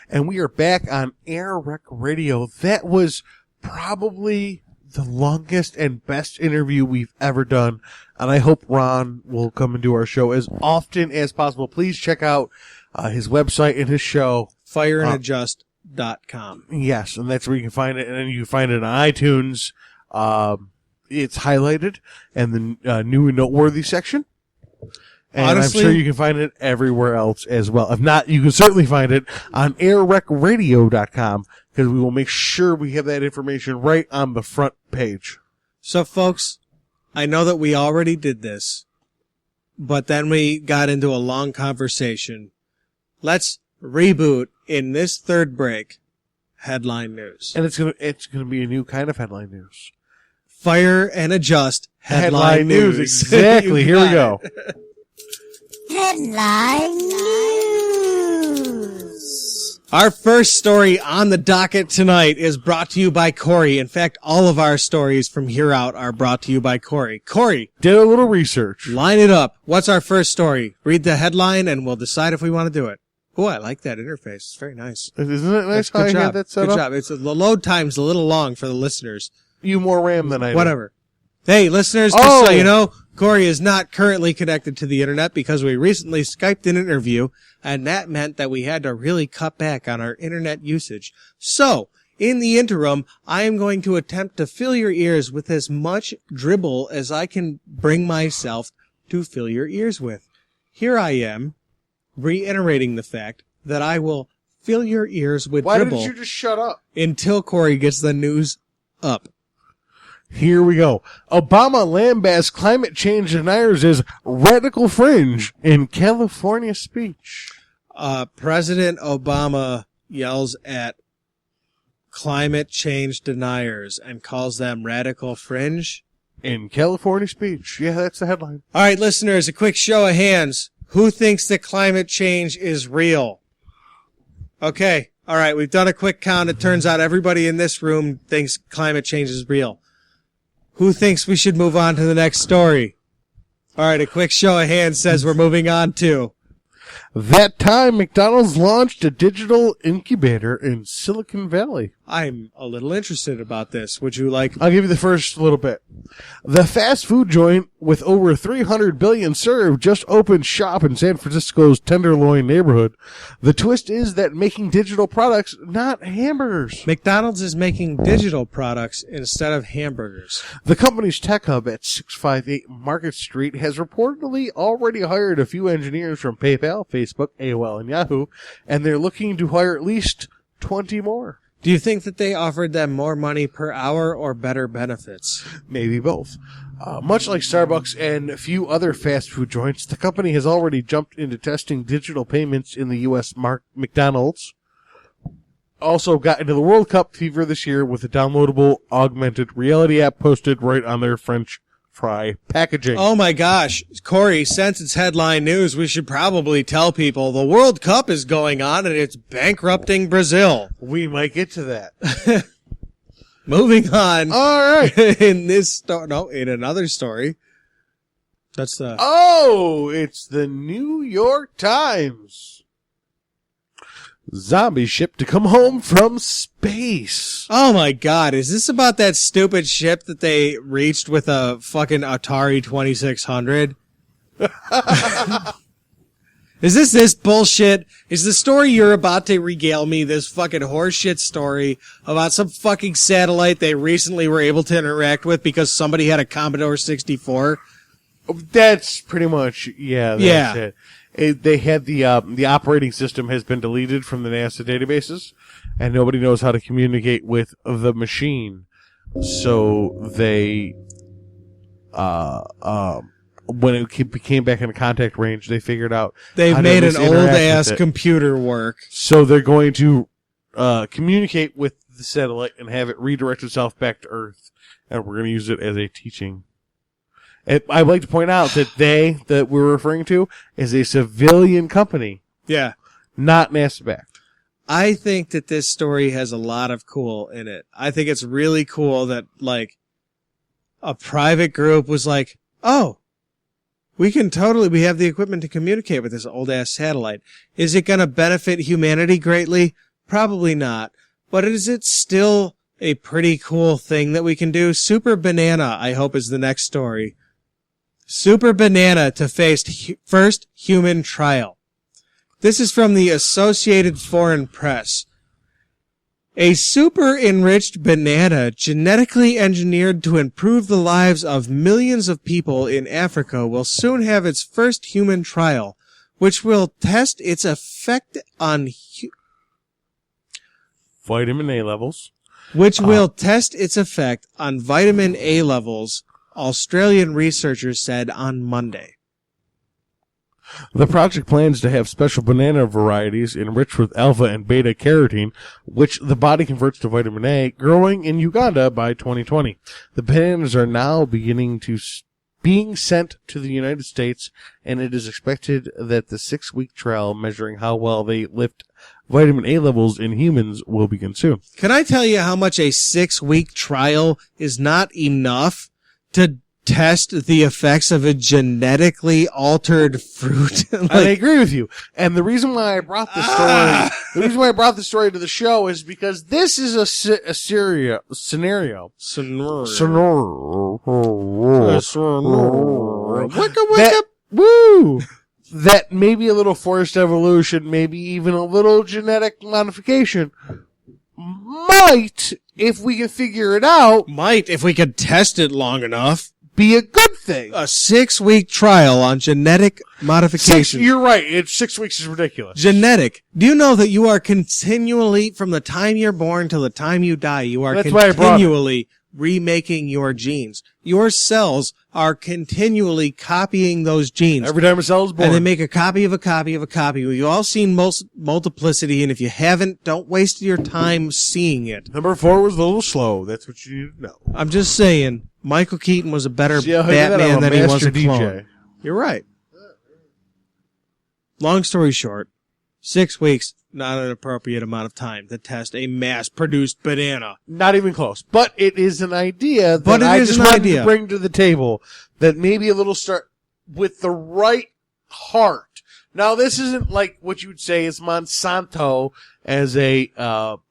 and we are back on Air Rec Radio. That was probably the longest and best interview we've ever done, and I hope Ron will come and do our show as often as possible. Please check out his website and his show. fireandadjust.com. Yes, and that's where you can find it, and then you can find it on iTunes. It's highlighted in the new and noteworthy section. And honestly, I'm sure you can find it everywhere else as well. If not, you can certainly find it on airrecradio.com, because we will make sure we have that information right on the front page. So, folks, I know that we already did this, but then we got into a long conversation. Let's reboot in this third break. Headline news. And it's gonna be a new kind of headline news. Fire and adjust headline news. Exactly. Here we go. Headline news. Our first story on the docket tonight is brought to you by Corey. In fact, all of our stories from here out are brought to you by Corey. Corey, did a little research. Line it up. What's our first story? Read the headline and we'll decide if we want to do it. Oh, I like that interface. It's very nice. Isn't it nice how you had that set up? Good job. The load time's a little long for the listeners. You more RAM than I do. Whatever. Hey, listeners, just so you know, Corey is not currently connected to the internet because we recently Skyped an interview, and that meant that we had to really cut back on our internet usage. So, in the interim, I am going to attempt to fill your ears with as much dribble as I can bring myself to fill your ears with. Here I am, reiterating the fact that I will fill your ears with dribble. Why didn't you just shut up? Until Corey gets the news up. Here we go. Obama lambasts climate change deniers as radical fringe in California speech. President Obama yells at climate change deniers and calls them radical fringe. In California speech. Yeah, that's the headline. All right, listeners, a quick show of hands. Who thinks that climate change is real? Okay. All right, we've done a quick count. It turns out everybody in this room thinks climate change is real. Who thinks we should move on to the next story? All right, a quick show of hands says we're moving on to. That time, McDonald's launched a digital incubator in Silicon Valley. I'm a little interested about this. Would you like... I'll give you the first little bit. The fast food joint with over 300 billion served just opened shop in San Francisco's Tenderloin neighborhood. The twist is that making digital products, not hamburgers. McDonald's is making digital products instead of hamburgers. The company's tech hub at 658 Market Street has reportedly already hired a few engineers from PayPal, Facebook, AOL, and Yahoo, and they're looking to hire at least 20 more. Do you think that they offered them more money per hour or better benefits? Maybe both. Much like Starbucks and a few other fast food joints, the company has already jumped into testing digital payments in the U.S. McDonald's. Also got into the World Cup fever this year with a downloadable augmented reality app posted right on their French fry packaging. Oh my gosh. Corey, since it's headline news, we should probably tell people the World Cup is going on and it's bankrupting Brazil. We might get to that. Moving on. All right. In another story. That's the... Oh, it's the New York Times. Zombie ship to come home from space. Oh my god, is this about that stupid ship that they reached with a fucking Atari 2600? Is this bullshit? Is the story you're about to regale me this fucking horseshit story about some fucking satellite they recently were able to interact with because somebody had a Commodore 64? That's pretty much, that's it. They had the operating system has been deleted from the NASA databases, and nobody knows how to communicate with the machine. So they, when it came back in contact range, they figured out they've made an old ass computer work. So they're going to communicate with the satellite and have it redirect itself back to Earth, and we're going to use it as a teaching. I'd like to point out that that we're referring to is a civilian company. Yeah. Not NASA-backed. I think that this story has a lot of cool in it. I think it's really cool that, like, a private group was like, oh, we have the equipment to communicate with this old-ass satellite. Is it going to benefit humanity greatly? Probably not. But is it still a pretty cool thing that we can do? Super Banana, I hope, is the next story. Super Banana to face first human trial. This is from the Associated Foreign Press. A super-enriched banana genetically engineered to improve the lives of millions of people in Africa will soon have its first human trial, which will test its effect on vitamin A levels. Vitamin A levels, Australian researchers said on Monday. The project plans to have special banana varieties enriched with alpha and beta carotene, which the body converts to vitamin A, growing in Uganda by 2020. The bananas are now being sent to the United States, and it is expected that the 6-week trial measuring how well they lift vitamin A levels in humans will begin soon. Can I tell you how much a 6-week trial is not enough to test the effects of a genetically altered fruit? I agree with you. And the reason why I brought this story, to the show is because this is a scenario. That maybe a little forced evolution, maybe even a little genetic modification might, if we can figure it out, if we could test it long enough, be a good thing. A 6-week trial on genetic modification. You're right. 6 weeks is ridiculous. Genetic. Do you know that you are continually, from the time you're born till the time you die, you are continually remaking your genes. Your cells are continually copying those genes. Every time a cell is born. And they make a copy of a copy of a copy. We've all seen multiplicity, and if you haven't, don't waste your time seeing it. Number 4 was a little slow. That's what you need to know. I'm just saying, Michael Keaton was a better Batman than he was a clone. DJ. You're right. Long story short, 6 weeks, not an appropriate amount of time to test a mass-produced banana. Not even close. But it is an idea that I just wanted to bring to the table, that maybe a little start with the right heart. Now, this isn't like what you would say is Monsanto as a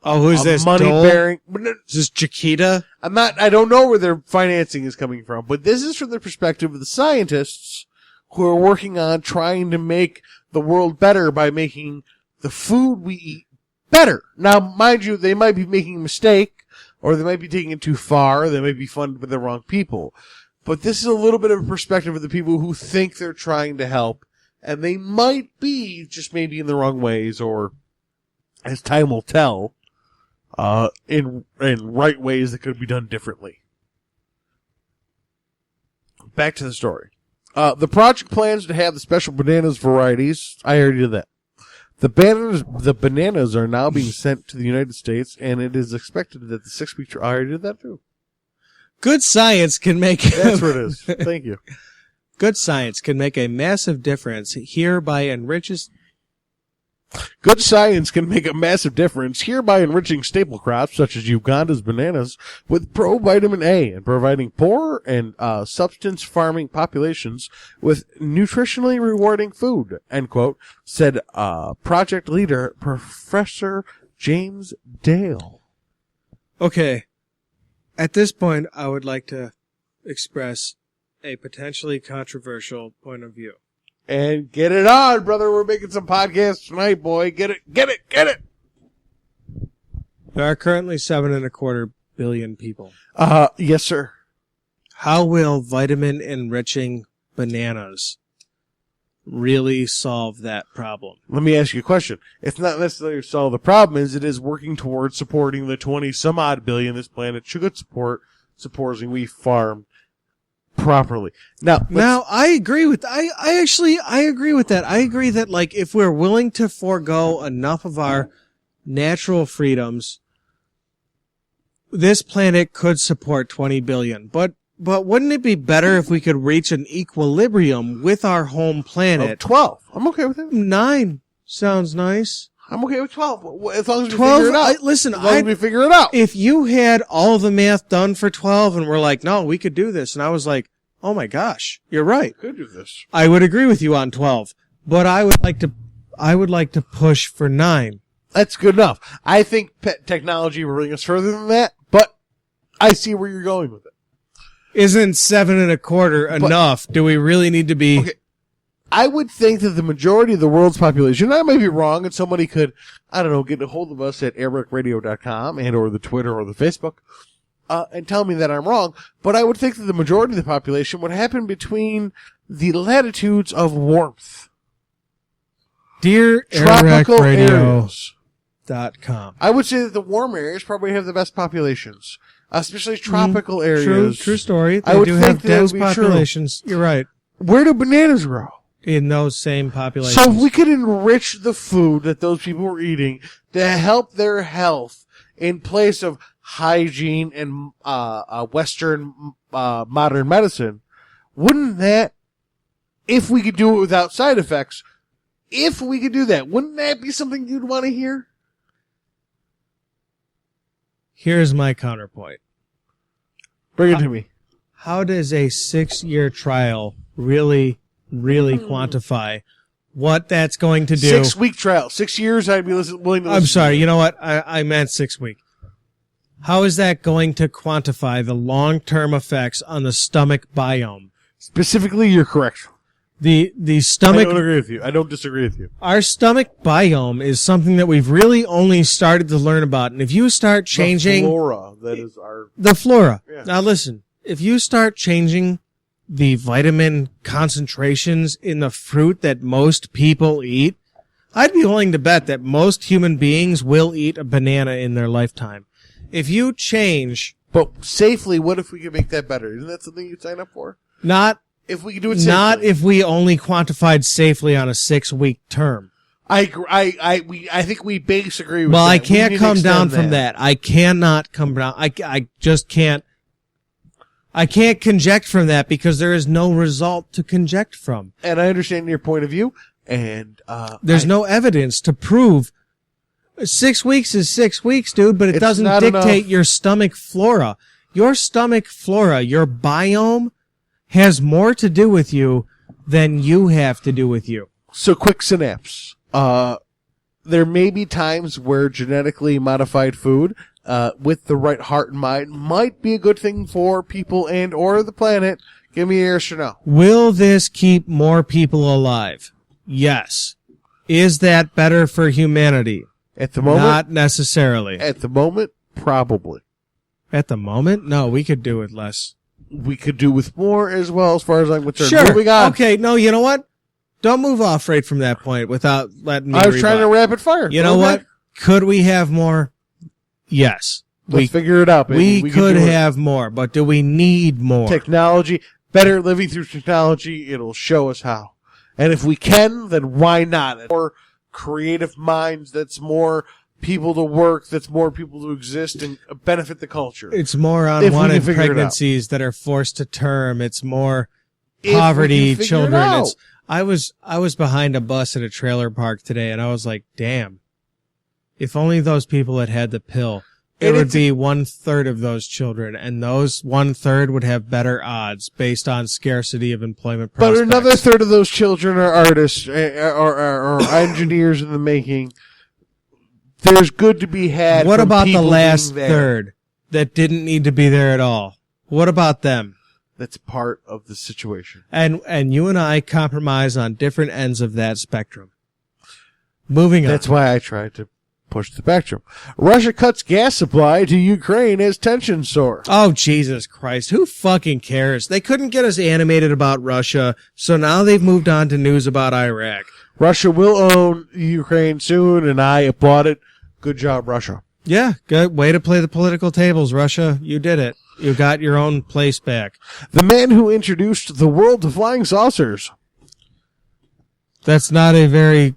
who's this? Money-bearing. Is this Chiquita? I don't know where their financing is coming from, but this is from the perspective of the scientists who are working on trying to make the world better by making the food we eat better. Now, mind you, they might be making a mistake, or they might be taking it too far, or they might be funded by the wrong people. But this is a little bit of a perspective of the people who think they're trying to help, and they might be just maybe in the wrong ways, or, as time will tell, in right ways that could be done differently. Back to the story. The project plans to have the special bananas varieties. I already did that. The bananas are now being sent to the United States, and it is expected that the 6-week trial. I already did that too. Good science can make. That's what it is. Thank you. Good science can make a massive difference. Hereby enriches. Good science can make a massive difference, hereby enriching staple crops such as Uganda's bananas with provitamin A and providing poor and substance farming populations with nutritionally rewarding food, end quote, said project leader Professor James Dale. Okay. At this point, I would like to express a potentially controversial point of view. And get it on, brother. We're making some podcasts tonight, boy. Get it. There are currently 7.25 billion people. Yes, sir. How will vitamin-enriching bananas really solve that problem? Let me ask you a question. It's not necessarily to solve the problem, it is working towards supporting the 20-some-odd billion this planet should support, supposing we farm properly. Now I agree with I agree with that. I agree that, like, if we're willing to forego enough of our natural freedoms, this planet could support 20 billion. But wouldn't it be better if we could reach an equilibrium with our home planet? 12. I'm okay with it. 9 sounds nice. I'm okay with 12. As long as we figure it out. We figure it out. If you had all the math done for 12 and we're like, no, we could do this. And I was like, oh my gosh, you're right. We could do this. I would agree with you on 12, but I would like to push for 9. That's good enough. I think technology will bring us further than that, but I see where you're going with it. Isn't 7.25 enough? Do we really need to be... Okay. I would think that the majority of the world's population, I might be wrong, and somebody could, I don't know, get a hold of us at airbrickradio.com and or the Twitter or the Facebook, and tell me that I'm wrong, but I would think that the majority of the population would happen between the latitudes of warmth. Dear Tropical areas. .com. I would say that the warm areas probably have the best populations, especially tropical areas. True story. They I would do think have that dense would be populations. You're right. Where do bananas grow? In those same populations. So if we could enrich the food that those people were eating to help their health in place of hygiene and Western modern medicine, wouldn't that, if we could do it without side effects, if we could do that, wouldn't that be something you'd want to hear? Here's my counterpoint. Bring it to me. How does a 6-year trial really quantify what that's going to do? 6-week trial. 6 years, I'd be willing to listen. I'm sorry. You know what? I meant 6 week. How is that going to quantify the long-term effects on the stomach biome? Specifically, you're correct. The stomach... I don't agree with you. I don't disagree with you. Our stomach biome is something that we've really only started to learn about. And if you start changing... The flora, that is our... The flora. Yeah. Now listen, if you start changing the vitamin concentrations in the fruit that most people eat, I'd be willing to bet that most human beings will eat a banana in their lifetime. If you change... But safely, what if we could make that better? Isn't that something you'd sign up for? Not... If we could do it safely. Not if we only quantified safely on a 6-week term. I think we disagree with that. Well, I can't come down from that. I cannot come down. I just can't. I can't conject from that because there is no result to conject from. And I understand your point of view, and there's no evidence to prove 6 weeks is 6 weeks, dude, but it doesn't dictate your stomach flora. Your stomach flora, your biome, has more to do with you than you have to do with you. So quick synapse. There may be times where genetically modified food, with the right heart and mind, might be a good thing for people and or the planet. Give me a yes or no. Will this keep more people alive? Yes. Is that better for humanity? At the moment? Not necessarily. At the moment, probably. At the moment? No, we could do with less. We could do with more as well, as far as I'm concerned. Sure. Moving on. Okay, no, you know what? Don't move off right from that point without letting me I was trying to rapid fire. You know what? Could we have more? Yes. Let's figure it out, baby. We could have more, but do we need more? Technology, better living through technology, it'll show us how. And if we can, then why not? More creative minds, that's more people to work, that's more people to exist and benefit the culture. It's more unwanted pregnancies that are forced to term. It's more poverty children. I was behind a bus at a trailer park today, and I was like, damn, if only those people had had the pill, it would be 1/3 of those children, and those 1/3 would have better odds based on scarcity of employment prospects. But another third of those children are artists or engineers in the making. There's good to be had. What about the last third that didn't need to be there at all? What about them? That's part of the situation. And you and I compromise on different ends of that spectrum. Moving on. That's why I tried to push the spectrum. Russia cuts gas supply to Ukraine as tensions soar. Oh, Jesus Christ. Who fucking cares? They couldn't get us animated about Russia, so now they've moved on to news about Iraq. Russia will own Ukraine soon, and I applaud it. Good job, Russia. Yeah, good way to play the political tables, Russia. You did it. You got your own place back. The man who introduced the world to flying saucers. That's not a very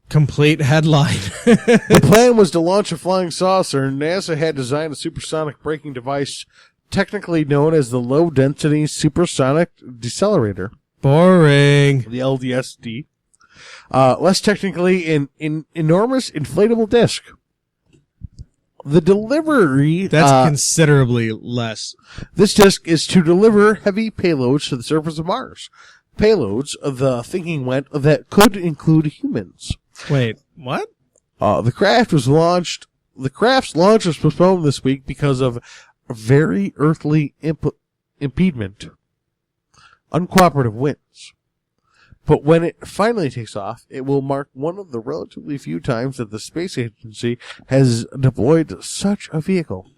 complete headline. The plan was to launch a flying saucer, and NASA had designed a supersonic braking device technically known as the Low-Density Supersonic Decelerator. Boring. The LDSD. Less technically, an enormous inflatable disc. The delivery... That's considerably less. This disc is to deliver heavy payloads to the surface of Mars. Payloads, the thinking went, that could include humans. Wait, what? The craft's launch was postponed this week because of very earthly impediment, uncooperative winds. But when it finally takes off, it will mark one of the relatively few times that the space agency has deployed such a vehicle.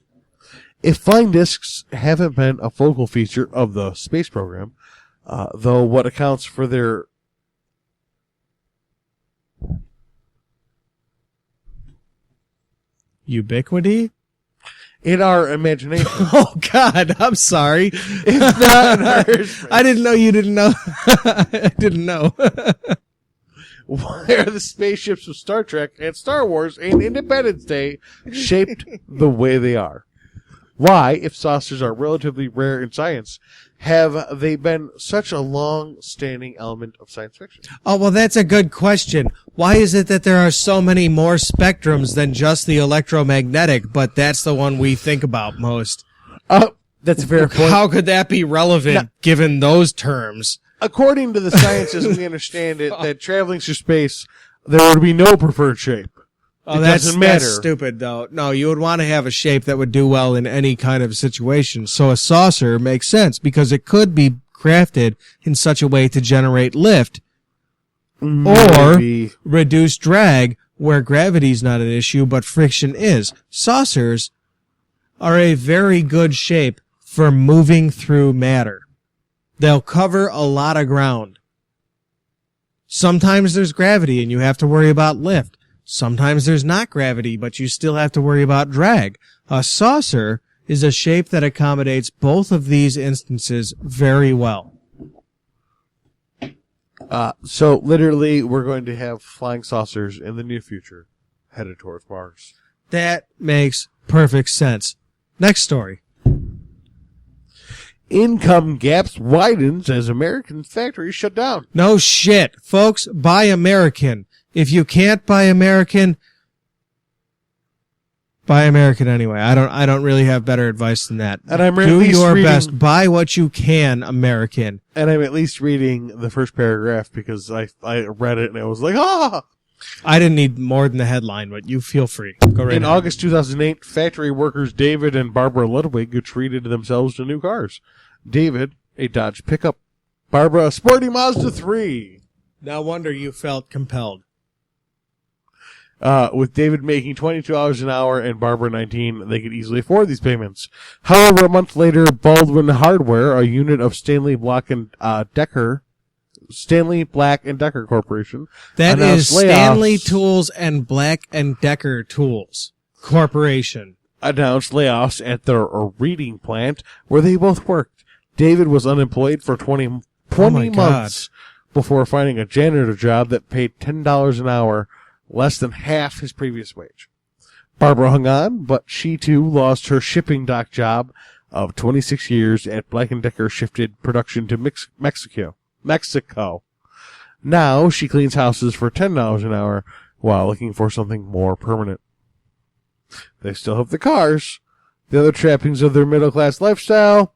If flying discs haven't been a focal feature of the space program, though what accounts for their ubiquity in our imagination. Oh God, I'm sorry. It's not in our I didn't know you didn't know. I didn't know. Why are the spaceships of Star Trek and Star Wars and Independence Day shaped the way they are? Why, if saucers are relatively rare in science, have they been such a long-standing element of science fiction? Oh, well, that's a good question. Why is it that there are so many more spectrums than just the electromagnetic, but that's the one we think about most? That's a fair point. How could that be relevant given those terms? According to the science as we understand it, that traveling through space, there would be no preferred shape. Oh, that's stupid, though. No, you would want to have a shape that would do well in any kind of situation. So a saucer makes sense because it could be crafted in such a way to generate lift or reduce drag where gravity's not an issue, but friction is. Saucers are a very good shape for moving through matter. They'll cover a lot of ground. Sometimes there's gravity and you have to worry about lift. Sometimes there's not gravity, but you still have to worry about drag. A saucer is a shape that accommodates both of these instances very well. So literally, we're going to have flying saucers in the near future headed towards Mars. That makes perfect sense. Next story. Income gaps widens as American factories shut down. No shit. Folks, buy American. If you can't buy American, buy American anyway. I don't really have better advice than that. And I'm do your best. Buy what you can, American. And I'm at least reading the first paragraph because I read it and I was like, ah! I didn't need more than the headline, but you feel free. Go right In ahead. August 2008, factory workers David and Barbara Ludwig treated themselves to new cars. David, a Dodge pickup. Barbara, a sporty Mazda 3. No wonder you felt compelled. With David making $22 an hour and Barbara 19, they could easily afford these payments. However, a month later, Baldwin Hardware, a unit of Stanley Black and Decker Corporation, that is Stanley Tools and Black and Decker Tools Corporation, announced layoffs at their reading plant where they both worked. David was unemployed for 20 months before finding a janitor job that paid $10 an hour, less than half his previous wage. Barbara hung on, but she too lost her shipping dock job of 26 years at Black & Decker shifted production to Mexico. Now she cleans houses for $10 an hour while looking for something more permanent. They still have the cars, the other trappings of their middle-class lifestyle,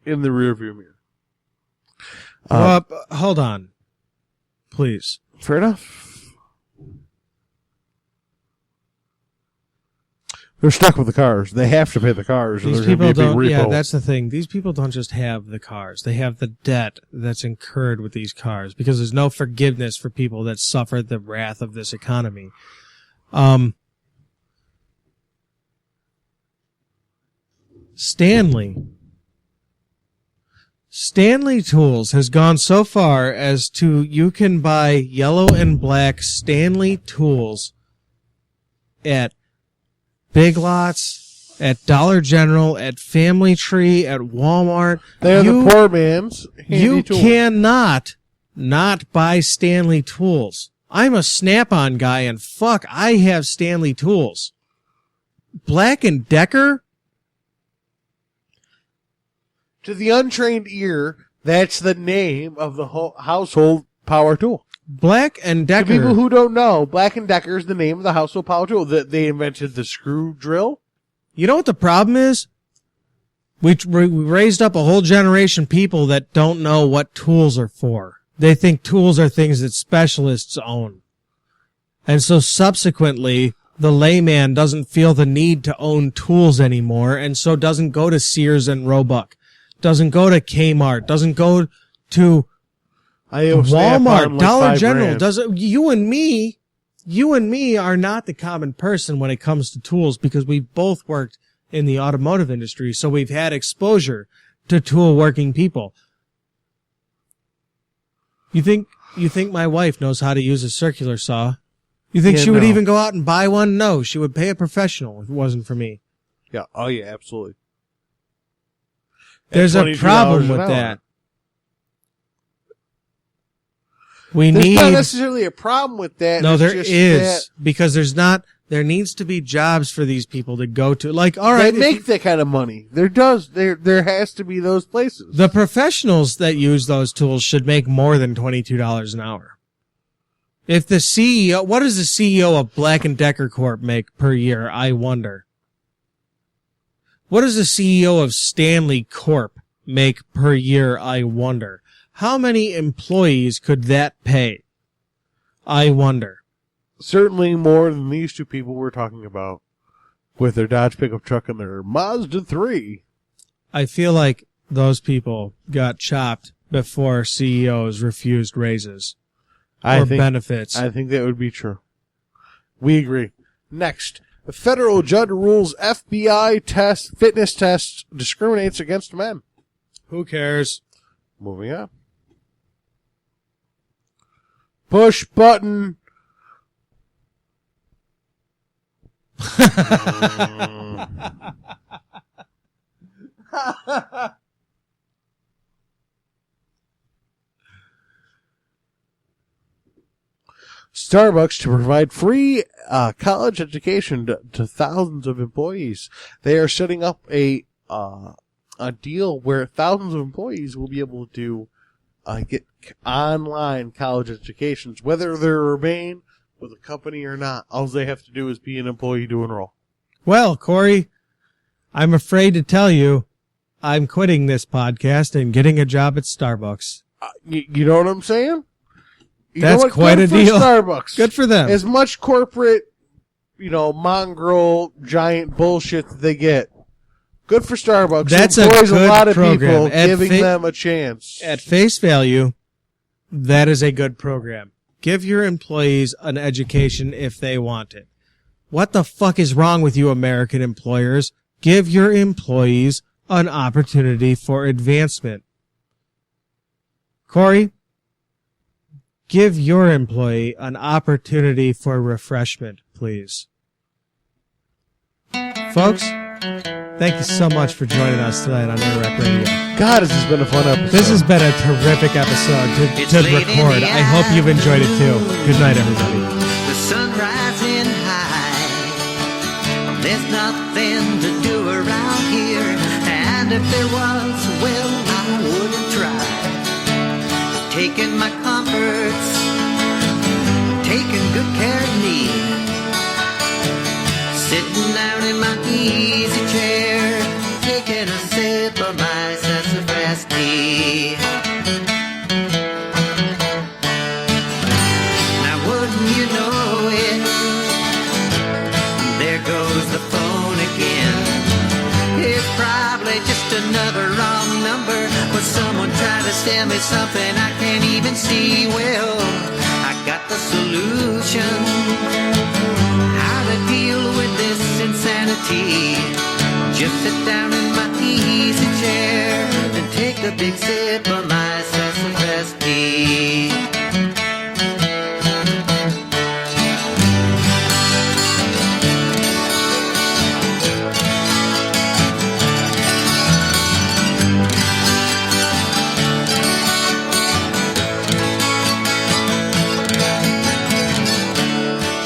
in the rearview mirror. Hold on. Please. Fair enough. They're stuck with the cars. They have to pay the cars. These people don't. Yeah, that's the thing. These people don't just have the cars. They have the debt that's incurred with these cars because there's no forgiveness for people that suffer the wrath of this economy. Stanley Tools has gone so far as to you can buy yellow and black Stanley Tools at Big Lots, at Dollar General, at Family Tree, at Walmart. They're the poor man's handy tool. You cannot not buy Stanley Tools. I'm a Snap-on guy, and fuck, I have Stanley Tools. Black & Decker? To the untrained ear, that's the name of the household power tool. Black & Decker. To people who don't know, Black & Decker is the name of the household power tool. They invented the screw drill. You know what the problem is? We raised up a whole generation of people that don't know what tools are for. They think tools are things that specialists own. And so subsequently, the layman doesn't feel the need to own tools anymore, and so doesn't go to Sears and Roebuck, doesn't go to Kmart, doesn't go to Walmart, Dollar General. You and me are not the common person when it comes to tools because we both worked in the automotive industry, so we've had exposure to tool working people. You think my wife knows how to use a circular saw? You think she would even go out and buy one? No, she would pay a professional if it wasn't for me. Yeah. Oh, yeah, absolutely. There's a problem with that. There's not necessarily a problem with that. No, there is. Because there needs to be jobs for these people to go to. Like, all right. They make that kind of money. There has to be those places. The professionals that use those tools should make more than $22 an hour. If the CEO, what does the CEO of Black & Decker Corp make per year? I wonder. What does the CEO of Stanley Corp make per year? I wonder. How many employees could that pay? I wonder. Certainly more than these two people we're talking about with their Dodge pickup truck and their Mazda 3. I feel like those people got chopped before CEOs refused raises. Benefits. I think that would be true. We agree. Next, a federal judge rules FBI fitness test discriminates against men. Who cares? Moving on. Push button. Starbucks to provide free college education to thousands of employees. They are setting up a deal where thousands of employees will be able to get online college educations, whether they remain with a company or not. All they have to do is be an employee to enroll. Well, Corey, I'm afraid to tell you, I'm quitting this podcast and getting a job at Starbucks. You know what I'm saying? That's quite a deal. Starbucks. Good for them. As much corporate, mongrel giant bullshit that they get. Good for Starbucks. That's employs a good lot of program. people, giving them a chance. At face value, that is a good program. Give your employees an education if they want it. What the fuck is wrong with you, American employers? Give your employees an opportunity for advancement. Corey, give your employee an opportunity for refreshment, please. Folks, thank you so much for joining us tonight on Interrec Radio. God, this has been a fun episode. This has been a terrific episode to record. I hope you've enjoyed it too. Good night, everybody. The sun rising high. There's nothing to do around here. And if there was, well, I wouldn't try. Taking my comforts, taking good care of me. Sitting down in my easy chair, taking a sip of my sassafras tea. Now wouldn't you know it, there goes the phone again. It's probably just another wrong number, but someone tried to sell me something I can't even see. Well, I got the solution. Deal with this insanity. Just sit down in my easy chair and take a big sip of my sassafras tea.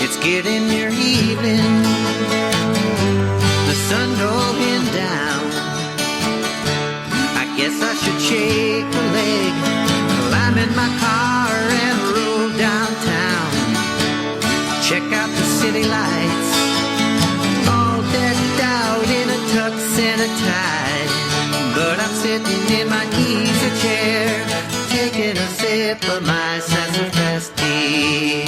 It's getting near evening, the sun going down. I guess I should shake a leg, climb in my car and roll downtown. Check out the city lights, all decked out in a tux and a tie. But I'm sitting in my easy chair, taking a sip of my sassafras tea.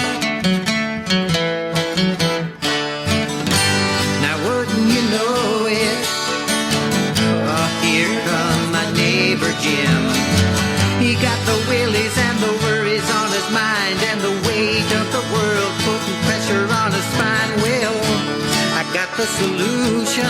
got the solution.